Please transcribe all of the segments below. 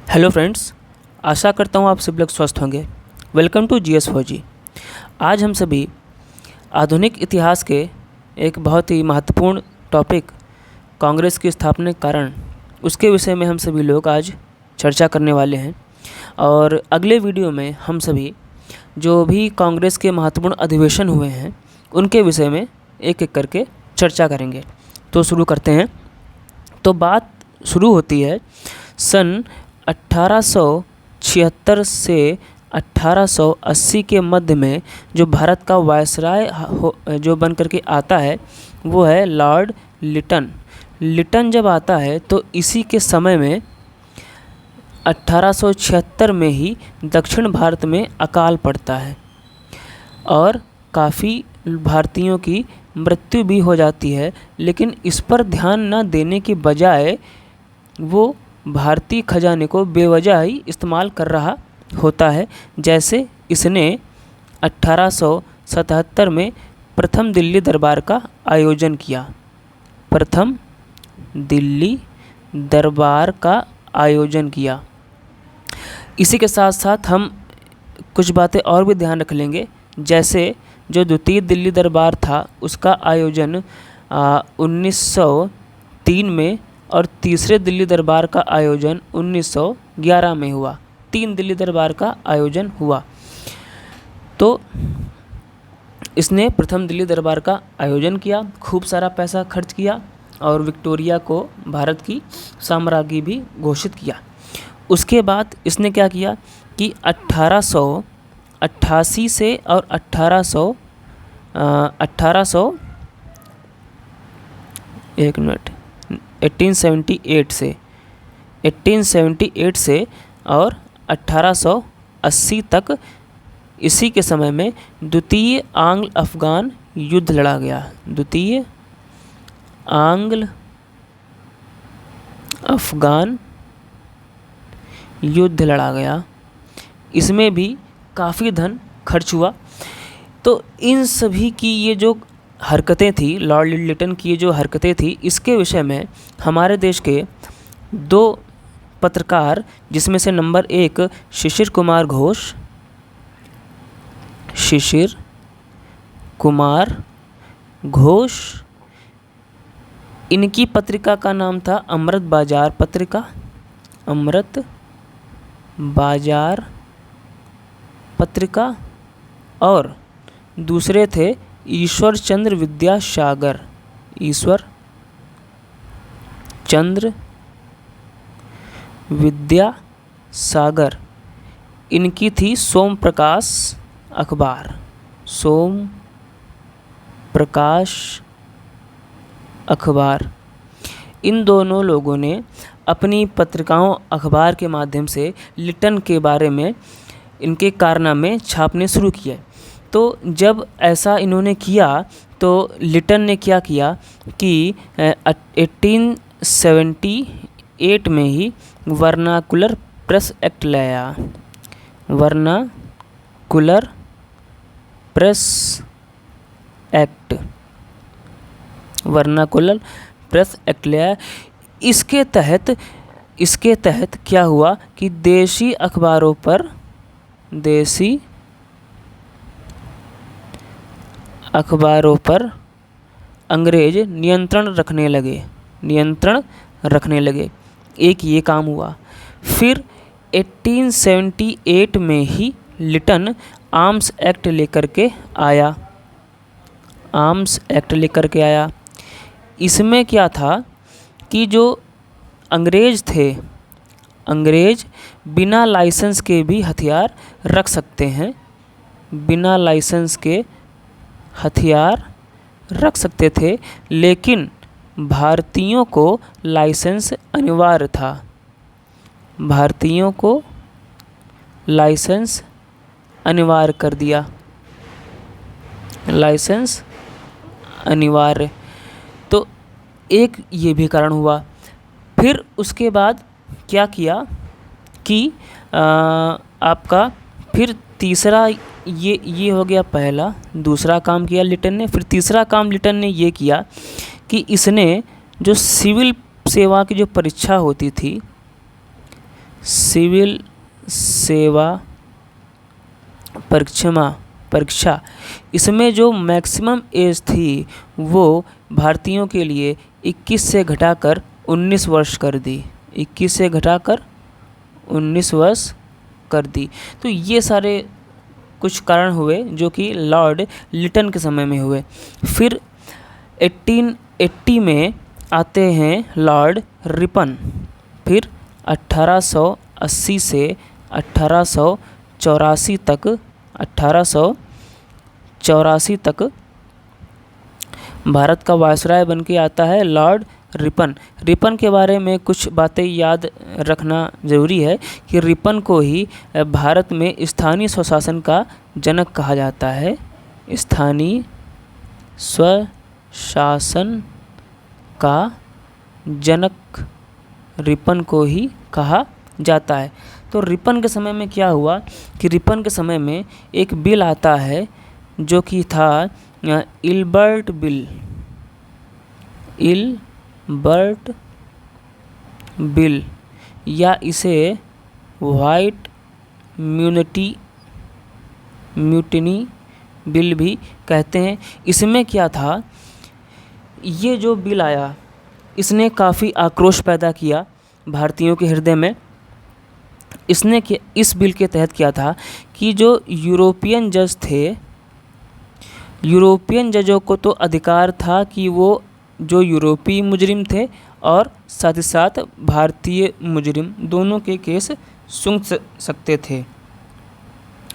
Hello friends, आशा करता हूँ आप सब लोग स्वस्थ होंगे। वेलकम टू जीएस फौजी। आज हम सभी आधुनिक इतिहास के एक बहुत ही महत्वपूर्ण टॉपिक कांग्रेस की स्थापना के कारण उसके विषय में हम सभी लोग आज चर्चा करने वाले हैं। और अगले वीडियो में हम सभी जो भी कांग्रेस के महत्वपूर्ण अधिवेशन हुए हैं उनके विषय में एक एक करके चर्चा करेंगे। तो शुरू करते हैं। तो बात शुरू होती है सन 1876 से 1880 के मध्य में जो भारत का वायसराय जो बन करके आता है वो है लॉर्ड लिटन। लिटन जब आता है तो इसी के समय में 1876 में ही दक्षिण भारत में अकाल पड़ता है और काफ़ी भारतीयों की मृत्यु भी हो जाती है। लेकिन इस पर ध्यान न देने के बजाय वो भारतीय खजाने को बेवजह ही इस्तेमाल कर रहा होता है। जैसे इसने 1877 में प्रथम दिल्ली दरबार का आयोजन किया। प्रथम दिल्ली दरबार का आयोजन किया। इसी के साथ साथ हम कुछ बातें और भी ध्यान रख लेंगे। जैसे जो द्वितीय दिल्ली दरबार था उसका आयोजन 1903 में और तीसरे दिल्ली दरबार का आयोजन 1911 में हुआ। 3 दिल्ली दरबार का आयोजन हुआ। तो इसने प्रथम दिल्ली दरबार का आयोजन किया, खूब सारा पैसा खर्च किया और विक्टोरिया को भारत की साम्राज्ञी भी घोषित किया। उसके बाद इसने क्या किया कि 1888 से और 1878 से और 1880 तक इसी के समय में द्वितीय आंग्ल अफ़गान युद्ध लड़ा गया। द्वितीय आंग्ल अफ़गान युद्ध लड़ा गया। इसमें भी काफ़ी धन खर्च हुआ। तो इन सभी की ये जो हरकतें थी, लॉर्ड लिटन की ये जो हरकतें थी, इसके विषय में हमारे देश के 2 पत्रकार, जिसमें से नंबर 1 शिशिर कुमार घोष, इनकी पत्रिका का नाम था अमृत बाजार पत्रिका। अमृत बाजार पत्रिका। और दूसरे थे ईश्वर चंद्र विद्यासागर। इनकी थी सोम प्रकाश अखबार। इन दोनों लोगों ने अपनी पत्रिकाओं अखबार के माध्यम से लिटन के बारे में इनके कारनामे छापने शुरू किए। तो जब ऐसा इन्होंने किया तो लिटन ने क्या किया कि 1878 में ही वर्नाकुलर प्रेस एक्ट लाया। वर्नाकुलर प्रेस एक्ट लाया। इसके तहत क्या हुआ कि देशी अखबारों पर अंग्रेज नियंत्रण रखने लगे। एक ये काम हुआ। फिर 1878 में ही लिटन आर्म्स एक्ट लेकर के आया। इसमें क्या था कि जो अंग्रेज थे, अंग्रेज बिना लाइसेंस के भी हथियार रख सकते हैं। बिना लाइसेंस के हथियार रख सकते थे, लेकिन भारतीयों को लाइसेंस अनिवार्य था। भारतीयों को लाइसेंस अनिवार्य कर दिया। लाइसेंस अनिवार्य। तो एक ये भी कारण हुआ। फिर उसके बाद क्या किया कि आपका फिर तीसरा ये हो गया पहला। दूसरा काम किया लिटन ने। फिर तीसरा काम लिटन ने ये किया कि इसने जो सिविल सेवा की जो परीक्षा होती थी, सिविल सेवा परीक्षा, इसमें जो मैक्सिमम एज थी वो भारतीयों के लिए 21 से घटाकर 19 वर्ष कर दी, 21 से घटाकर 19 वर्ष कर दी। तो ये सारे कुछ कारण हुए जो कि लॉर्ड लिटन के समय में हुए। फिर 1880 में आते हैं लॉर्ड रिपन। फिर 1880 से 1884 तक भारत का वायसराय बन के आता है लॉर्ड रिपन। रिपन के बारे में कुछ बातें याद रखना ज़रूरी है कि रिपन को ही भारत में स्थानीय स्वशासन का जनक कहा जाता है। स्थानीय स्वशासन का जनक रिपन को ही कहा जाता है। तो रिपन के समय में क्या हुआ कि रिपन के समय में एक बिल आता है जो कि था इल्बर्ट बिल या इसे व्हाइट म्यूटिनी बिल भी कहते हैं। इसमें क्या था, ये जो बिल आया इसने काफ़ी आक्रोश पैदा किया भारतीयों के हृदय में। इस बिल के तहत क्या था कि जो यूरोपियन जज थे, यूरोपियन जजों को तो अधिकार था कि वो जो यूरोपीय मुजरिम थे और साथ ही साथ भारतीय मुजरिम दोनों के केस सुन सकते थे।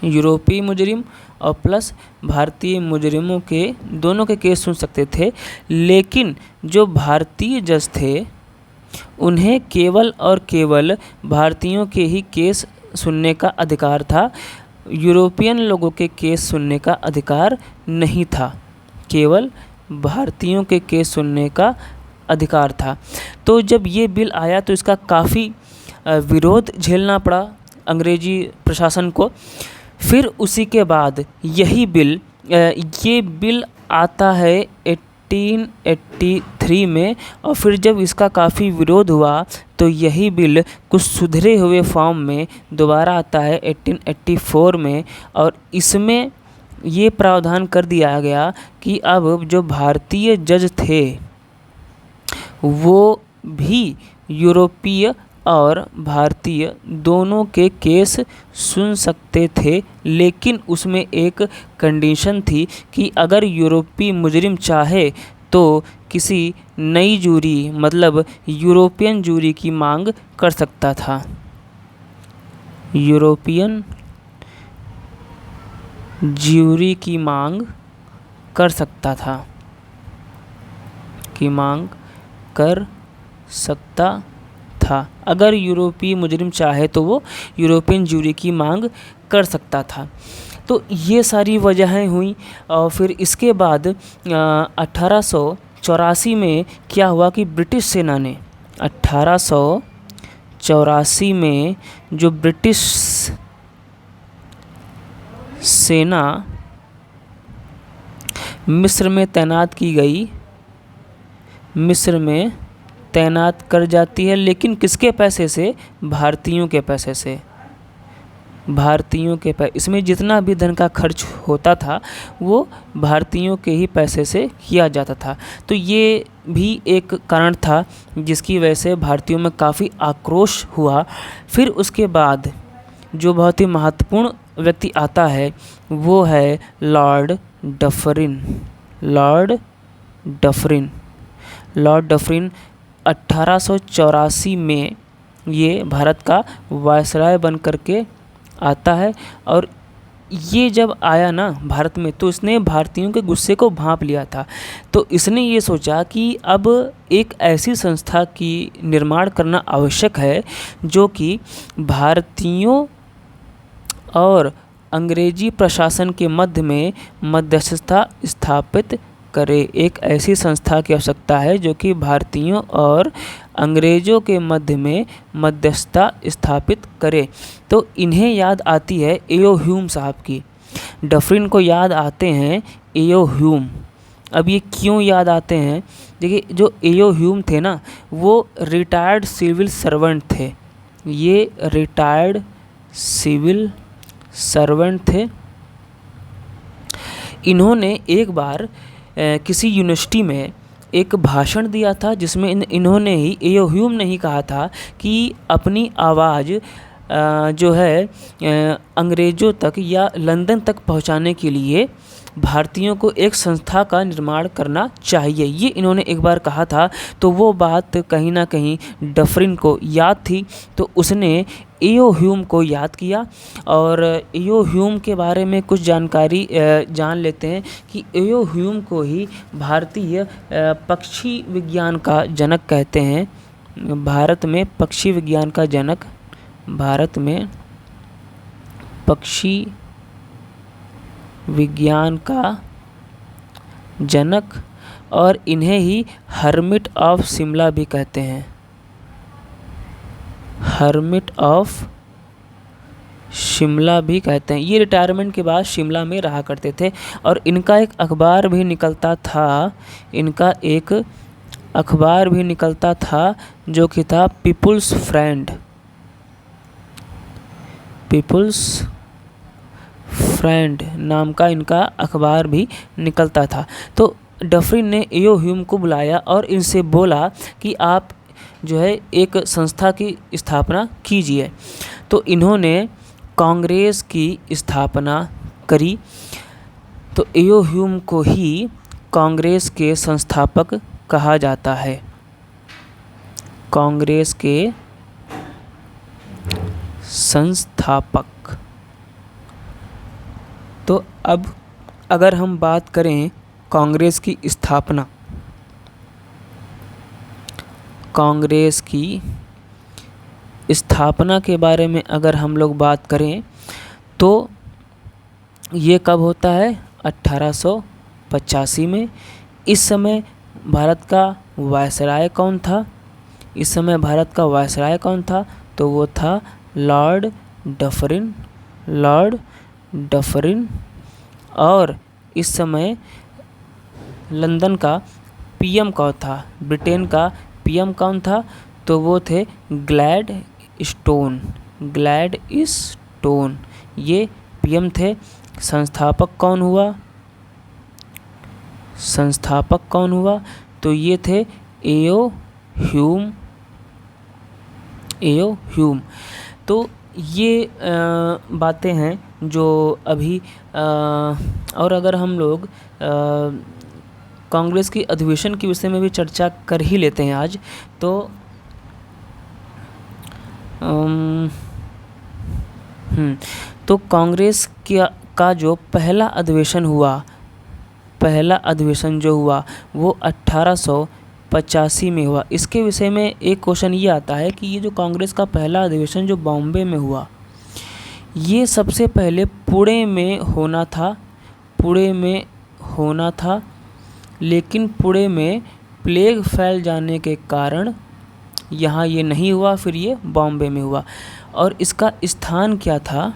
यूरोपीय मुजरिम और प्लस भारतीय मुजरिमों के दोनों के केस सुन सकते थे। लेकिन जो भारतीय जज थे उन्हें केवल और केवल भारतीयों के ही केस सुनने का अधिकार था, यूरोपियन लोगों के केस सुनने का अधिकार नहीं था, केवल भारतीयों के केस सुनने का अधिकार था। तो जब ये बिल आया तो इसका काफ़ी विरोध झेलना पड़ा अंग्रेजी प्रशासन को। फिर उसी के बाद ये बिल आता है 1883 में, और फिर जब इसका काफ़ी विरोध हुआ तो यही बिल कुछ सुधरे हुए फॉर्म में दोबारा आता है 1884 में, और इसमें ये प्रावधान कर दिया गया कि अब जो भारतीय जज थे वो भी यूरोपीय और भारतीय दोनों के केस सुन सकते थे। लेकिन उसमें एक कंडीशन थी कि अगर यूरोपीय मुजरिम चाहे तो किसी नई जूरी मतलब यूरोपियन जूरी की मांग कर सकता था। यूरोपियन ज्यूरी की मांग कर सकता था। अगर यूरोपीय मुजरिम चाहे तो वो यूरोपियन ज्यूरी की मांग कर सकता था। तो ये सारी वजहें हुई। और फिर इसके बाद 1884 में क्या हुआ कि ब्रिटिश सेना ने 1884 में जो ब्रिटिश सेना मिस्र में तैनात की गई, मिस्र में तैनात कर जाती है, लेकिन किसके पैसे से? भारतीयों के पैसे से। इसमें जितना भी धन का खर्च होता था वो भारतीयों के ही पैसे से किया जाता था। तो ये भी एक कारण था जिसकी वजह से भारतीयों में काफ़ी आक्रोश हुआ। फिर उसके बाद जो बहुत ही महत्वपूर्ण व्यक्ति आता है वो है लॉर्ड डफरिन। 1884 में ये भारत का वायसराय बन करके आता है। और ये जब आया ना भारत में तो इसने भारतीयों के गुस्से को भांप लिया था। तो इसने ये सोचा कि अब एक ऐसी संस्था की निर्माण करना आवश्यक है जो कि भारतीयों और अंग्रेजी प्रशासन के मध्य में मध्यस्थता स्थापित करे। एक ऐसी संस्था की आवश्यकता है जो कि भारतीयों और अंग्रेज़ों के मध्य में मध्यस्थता स्थापित करे। तो इन्हें याद आती है एओ ह्यूम साहब की। डफरिन को याद आते हैं एओ ह्यूम। अब ये क्यों याद आते हैं? देखिए, जो एओ ह्यूम थे ना वो रिटायर्ड सिविल सर्वेंट थे। ये रिटायर्ड सिविल सर्वेंट थे। इन्होंने एक बार किसी यूनिवर्सिटी में एक भाषण दिया था जिसमें इन्होंने ही एओ ह्यूम ने ही कहा था कि अपनी आवाज़ जो है अंग्रेज़ों तक या लंदन तक पहुंचाने के लिए भारतीयों को एक संस्था का निर्माण करना चाहिए। ये इन्होंने एक बार कहा था। तो वो बात कहीं ना कहीं डफरिन को याद थी, तो उसने एओ ह्यूम को याद किया। और एओ ह्यूम के बारे में कुछ जानकारी जान लेते हैं कि एओ ह्यूम को ही भारतीय पक्षी विज्ञान का जनक कहते हैं। भारत में पक्षी विज्ञान का जनक, भारत में पक्षी विज्ञान का जनक, और इन्हें ही हर्मिट ऑफ शिमला भी कहते हैं। हर्मिट ऑफ शिमला भी कहते हैं। ये रिटायरमेंट के बाद शिमला में रहा करते थे और इनका एक अखबार भी निकलता था। इनका एक अखबार भी निकलता था जो कि था पीपुल्स फ्रेंड। पीपुल्स फ्रेंड नाम का इनका अखबार भी निकलता था। तो डफरिन ने एओ ह्यूम को बुलाया और इनसे बोला कि आप जो है एक संस्था की स्थापना कीजिए। तो इन्होंने कांग्रेस की स्थापना करी। तो एओ ह्यूम को ही कांग्रेस के संस्थापक कहा जाता है। कांग्रेस के संस्थापक। तो अब अगर हम बात करें कांग्रेस की स्थापना, कांग्रेस की स्थापना के बारे में अगर हम लोग बात करें तो ये कब होता है? 1885 में। इस समय भारत का वायसराय कौन था? इस समय भारत का वायसराय कौन था? तो वो था लॉर्ड डफरिन। Lord Dufferin. और इस समय लंदन का पीएम कौन था? ब्रिटेन का पीएम कौन था? तो वो थे ग्लैड स्टोन। ग्लैड स्टोन ये पीएम थे। संस्थापक कौन हुआ? संस्थापक कौन हुआ? तो ये थे एओ ह्यूम। एओ ह्यूम। तो ये बातें हैं जो अभी और अगर हम लोग कांग्रेस की अधिवेशन के विषय में भी चर्चा कर ही लेते हैं आज। तो तो कांग्रेस का जो पहला अधिवेशन हुआ, पहला अधिवेशन जो हुआ वो 1885 में हुआ। इसके विषय में एक क्वेश्चन ये आता है कि ये जो कांग्रेस का पहला अधिवेशन जो बॉम्बे में हुआ, ये सबसे पहले पुणे में होना था। पुणे में होना था, लेकिन पुणे में प्लेग फैल जाने के कारण यहाँ ये नहीं हुआ, फिर ये बॉम्बे में हुआ। और इसका स्थान क्या था?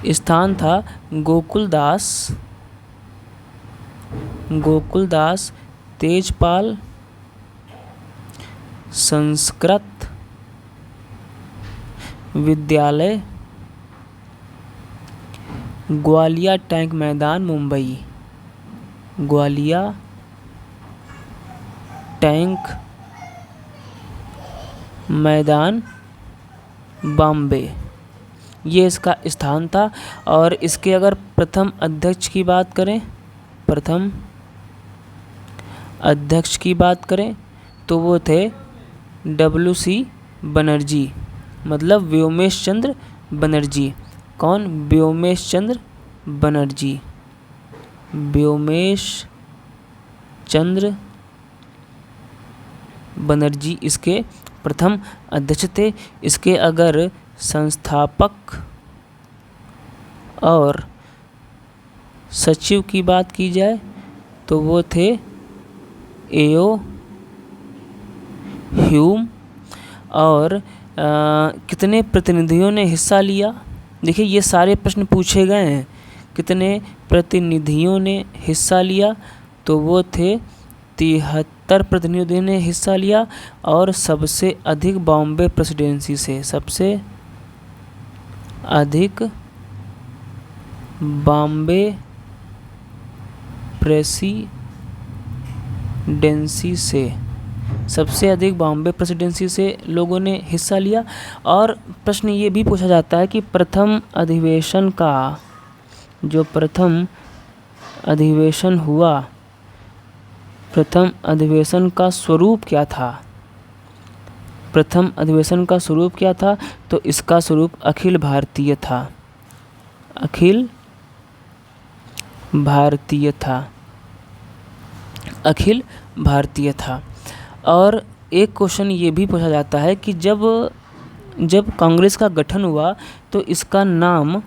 स्थान था गोकुलदास, गोकुलदास तेजपाल संस्कृत विद्यालय, ग्वालिया टैंक मैदान, मुंबई। ग्वालिया टैंक मैदान, बॉम्बे, ये इसका स्थान था। और इसके अगर प्रथम अध्यक्ष की बात करें, प्रथम अध्यक्ष की बात करें तो वो थे WC बनर्जी, मतलब व्योमेश चंद्र बनर्जी। कौन? व्योमेश चंद्र बनर्जी। व्योमेश चंद्र बनर्जी इसके प्रथम अध्यक्ष थे। इसके अगर संस्थापक और सचिव की बात की जाए तो वो थे एओ ह्यूम। और कितने प्रतिनिधियों ने हिस्सा लिया? देखिए ये सारे प्रश्न पूछे गए हैं। कितने प्रतिनिधियों ने हिस्सा लिया? तो वो थे 73 प्रतिनिधियों ने हिस्सा लिया और सबसे अधिक बॉम्बे प्रेसिडेंसी से, सबसे अधिक बॉम्बे प्रेसिडेंसी से, सबसे अधिक बॉम्बे प्रेसिडेंसी से लोगों ने हिस्सा लिया। और प्रश्न ये भी पूछा जाता है कि प्रथम अधिवेशन का, जो प्रथम अधिवेशन हुआ, प्रथम अधिवेशन का स्वरूप क्या था? प्रथम अधिवेशन का स्वरूप क्या था? तो इसका स्वरूप अखिल भारतीय था, अखिल भारतीय था, अखिल भारतीय था। और एक क्वेश्चन ये भी पूछा जाता है कि जब कांग्रेस का गठन हुआ तो इसका नाम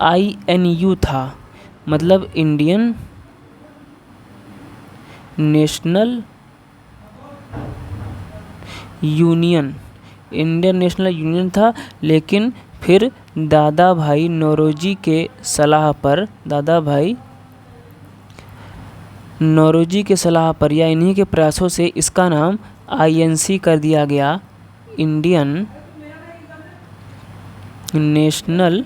INU था, मतलब Indian national union, Indian national union था। लेकिन फिर दादा भाई नौरोजी के सलाह पर, दादा भाई नौरोजी के सलाह पर या इन्हीं के प्रयासों से इसका नाम INC कर दिया गया, Indian national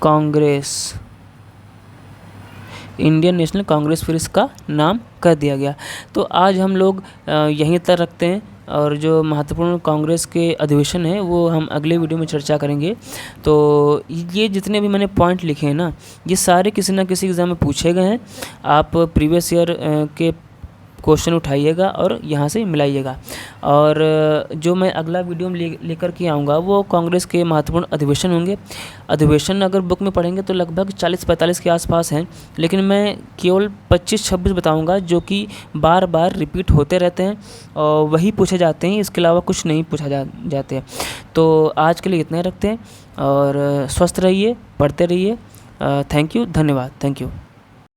Congress, Indian national Congress फिर इसका नाम कर दिया गया। तो आज हम लोग यहीं तक रखते हैं, और जो महत्वपूर्ण कांग्रेस के अधिवेशन है वो हम अगले वीडियो में चर्चा करेंगे। तो ये जितने भी मैंने पॉइंट लिखे हैं ना, ये सारे किसी ना किसी एग्ज़ाम में पूछे गए हैं। आप प्रीवियस ईयर के क्वेश्चन उठाइएगा और यहाँ से मिलाइएगा। और जो मैं अगला वीडियो में लेकर के आऊँगा वो कांग्रेस के महत्वपूर्ण अधिवेशन होंगे। अधिवेशन अगर बुक में पढ़ेंगे तो लगभग 40-45 के आसपास हैं, लेकिन मैं केवल 25-26 बताऊँगा जो कि बार बार रिपीट होते रहते हैं और वही पूछे जाते हैं, इसके अलावा कुछ नहीं पूछा जाते हैं। तो आज के लिए इतना ही रखते हैं और स्वस्थ रहिए, पढ़ते रहिए। थैंक यू, धन्यवाद, थैंक यू।